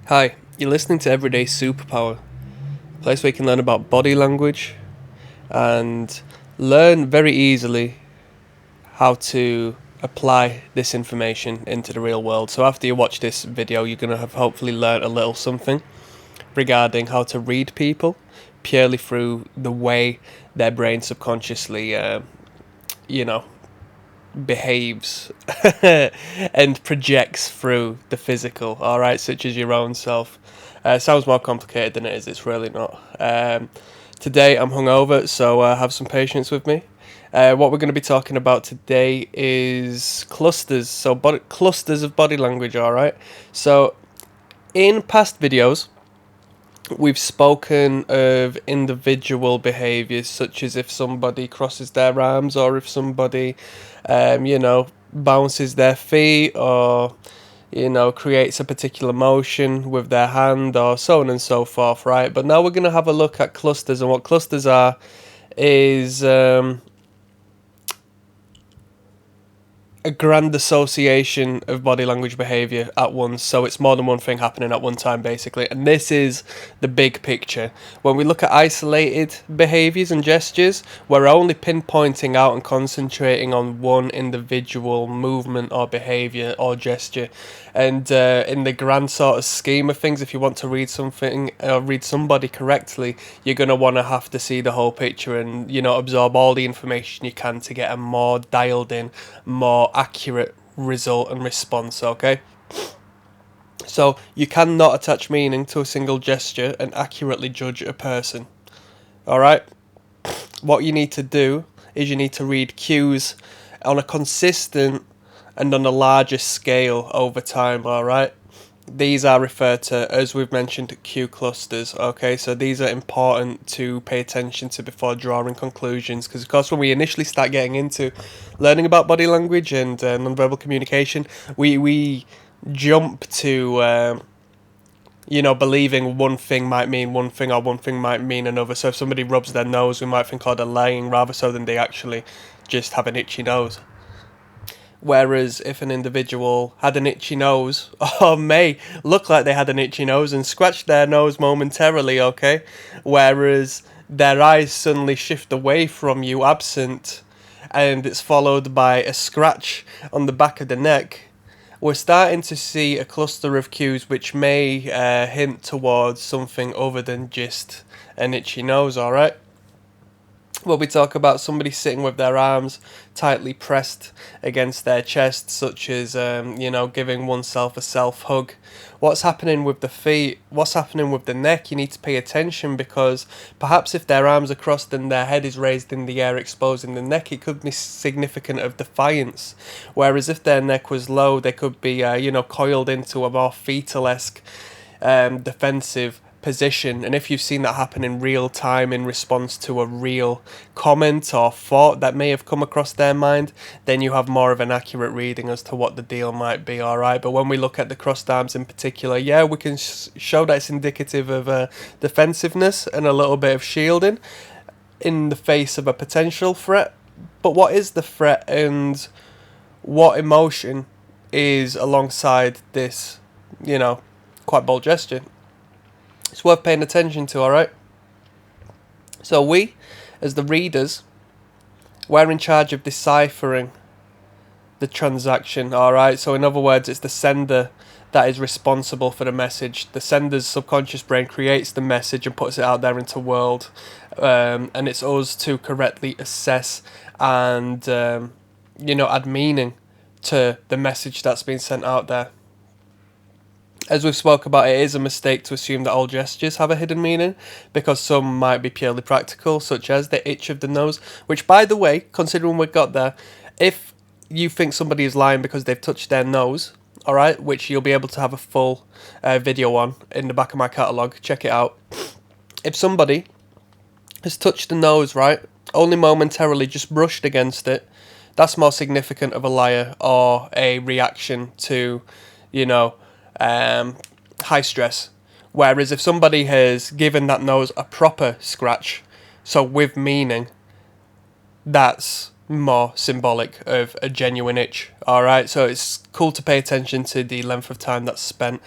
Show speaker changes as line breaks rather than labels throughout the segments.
Hi, you're listening to Everyday Superpower, a place where you can learn about body language and learn very easily how to apply this information into the real world. So after you watch this video, you're going to have hopefully learned a little something regarding how to read people purely through the way their brain subconsciously, you know, behaves and projects through the physical, alright, such as your own self. Sounds more complicated than it is, it's really not. Today I'm hungover, so have some patience with me. What we're going to be talking about today is clusters, so clusters of body language, alright? So, in past videos, we've spoken of individual behaviours, such as if somebody crosses their arms or if somebody, bounces their feet or, creates a particular motion with their hand or so on and so forth, right? But now we're going to have a look at clusters, and what clusters are is a grand association of body language behaviour at once, so it's more than one thing happening at one time basically, and this is the big picture. When we look at isolated behaviours and gestures, we're only pinpointing out and concentrating on one individual movement or behaviour or gesture, and in the grand sort of scheme of things, if you want to read something or read somebody correctly, you're going to want to have to see the whole picture and absorb all the information you can to get a more dialed in, more accurate result and response, okay? So you cannot attach meaning to a single gesture and accurately judge a person, alright? What you need to do is you need to read cues on a consistent and on a larger scale over time, alright? These are referred to, as we've mentioned, cue clusters, okay? So these are important to pay attention to before drawing conclusions, because of course when we initially start getting into learning about body language and nonverbal communication, we jump to believing one thing might mean one thing or one thing might mean another. So if somebody rubs their nose, we might think, oh, they're lying, rather so than they actually just have an itchy nose. Whereas if an individual had an itchy nose, or may look like they had an itchy nose and scratch their nose momentarily, okay? Whereas their eyes suddenly shift away from you, absent, and it's followed by a scratch on the back of the neck, we're starting to see a cluster of cues which may hint towards something other than just an itchy nose, alright? Well, we talk about somebody sitting with their arms tightly pressed against their chest, such as, giving oneself a self-hug. What's happening with the feet? What's happening with the neck? You need to pay attention, because perhaps if their arms are crossed and their head is raised in the air exposing the neck, it could be significant of defiance. Whereas if their neck was low, they could be, coiled into a more fetal-esque defensive position. And if you've seen that happen in real time in response to a real comment or thought that may have come across their mind, then you have more of an accurate reading as to what the deal might be, alright? But when we look at the crossed arms in particular, yeah, we can show that it's indicative of defensiveness and a little bit of shielding in the face of a potential threat. But what is the threat, and what emotion is alongside this, quite bold gesture? It's worth paying attention to, alright? So we, as the readers, we're in charge of deciphering the transaction, alright? So in other words, it's the sender that is responsible for the message. The sender's subconscious brain creates the message and puts it out there into the world. And it's us to correctly assess and, add meaning to the message that's been sent out there. As we've spoke about, it is a mistake to assume that all gestures have a hidden meaning, because some might be purely practical, such as the itch of the nose, which, by the way, considering we've got there, if you think somebody is lying because they've touched their nose, alright, which you'll be able to have a full video on in the back of my catalogue, check it out. If somebody has touched the nose, right, only momentarily, just brushed against it, that's more significant of a liar or a reaction to, high stress. Whereas if somebody has given that nose a proper scratch, so with meaning, that's more symbolic of a genuine itch. Alright, so it's cool to pay attention to the length of time that's spent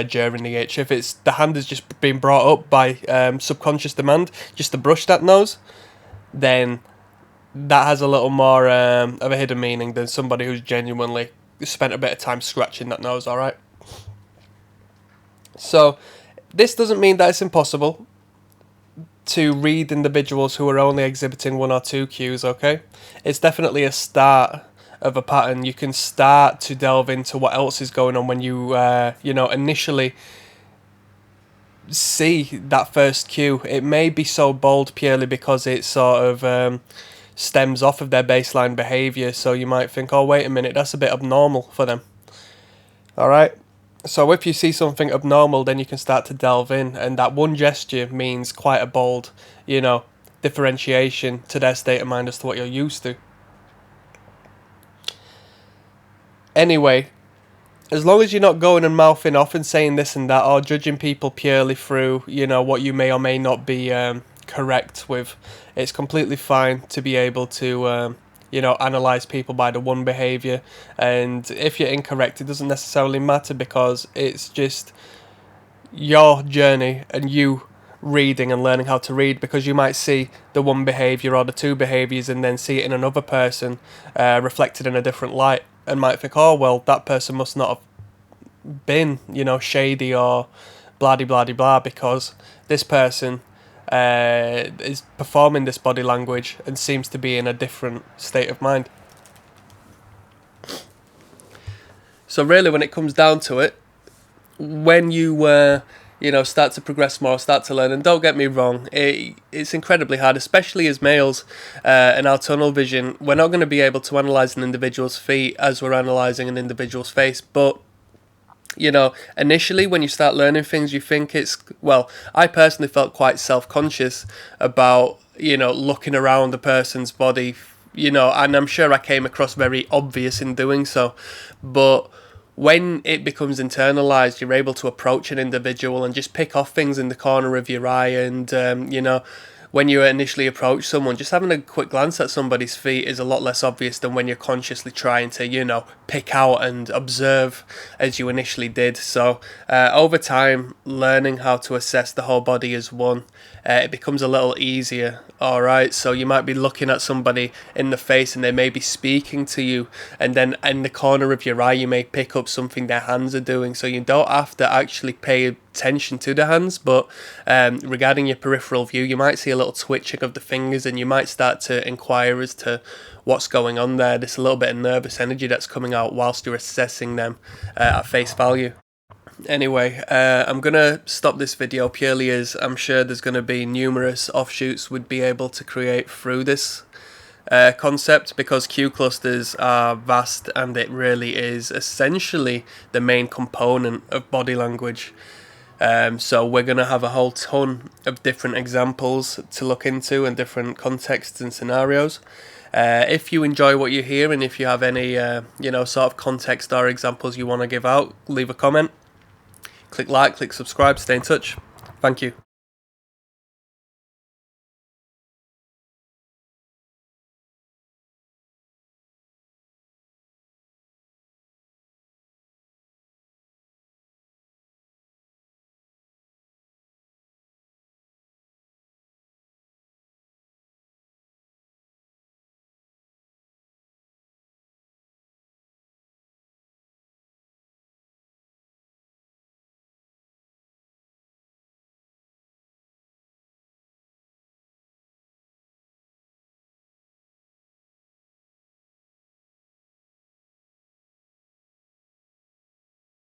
during the itch. If it's the hand has just been brought up by subconscious demand, just to brush that nose, then that has a little more of a hidden meaning than somebody who's genuinely spent a bit of time scratching that nose, alright? So, this doesn't mean that it's impossible to read individuals who are only exhibiting one or two cues, okay? It's definitely a start of a pattern. You can start to delve into what else is going on when you, initially see that first cue. It may be so bold purely because it sort of stems off of their baseline behaviour, so you might think, oh, wait a minute, that's a bit abnormal for them. Alright? So if you see something abnormal, then you can start to delve in, and that one gesture means quite a bold, differentiation to their state of mind as to what you're used to. Anyway, as long as you're not going and mouthing off and saying this and that, or judging people purely through, what you may or may not be correct with, it's completely fine to be able to analyze people by the one behavior. And if you're incorrect, it doesn't necessarily matter, because it's just your journey and you reading and learning how to read, because you might see the one behavior or the two behaviors and then see it in another person reflected in a different light, and might think, oh, well, that person must not have been shady or blah blah blah blah, because this person is performing this body language and seems to be in a different state of mind. So really, when it comes down to it, when you start to progress more, start to learn, and don't get me wrong, it's incredibly hard, especially as males, and our tunnel vision, we're not going to be able to analyse an individual's feet as we're analysing an individual's face, but initially when you start learning things, you think I personally felt quite self-conscious about, looking around a person's body, and I'm sure I came across very obvious in doing so, but when it becomes internalized, you're able to approach an individual and just pick off things in the corner of your eye, and when you initially approach someone, just having a quick glance at somebody's feet is a lot less obvious than when you're consciously trying to, pick out and observe as you initially did. So over time, learning how to assess the whole body as one, it becomes a little easier. Alright, so you might be looking at somebody in the face and they may be speaking to you, and then in the corner of your eye you may pick up something their hands are doing, so you don't have to actually pay attention to the hands, but regarding your peripheral view, you might see a little twitching of the fingers, and you might start to inquire as to what's going on there. There's a little bit of nervous energy that's coming out whilst you're assessing them at face value. Anyway, I'm going to stop this video purely as I'm sure there's going to be numerous offshoots we'd be able to create through this concept, because cue clusters are vast and it really is essentially the main component of body language. So we're going to have a whole ton of different examples to look into and different contexts and scenarios. If you enjoy what you hear, and if you have any sort of context or examples you want to give out, leave a comment. Click like, click subscribe, stay in touch. Thank you.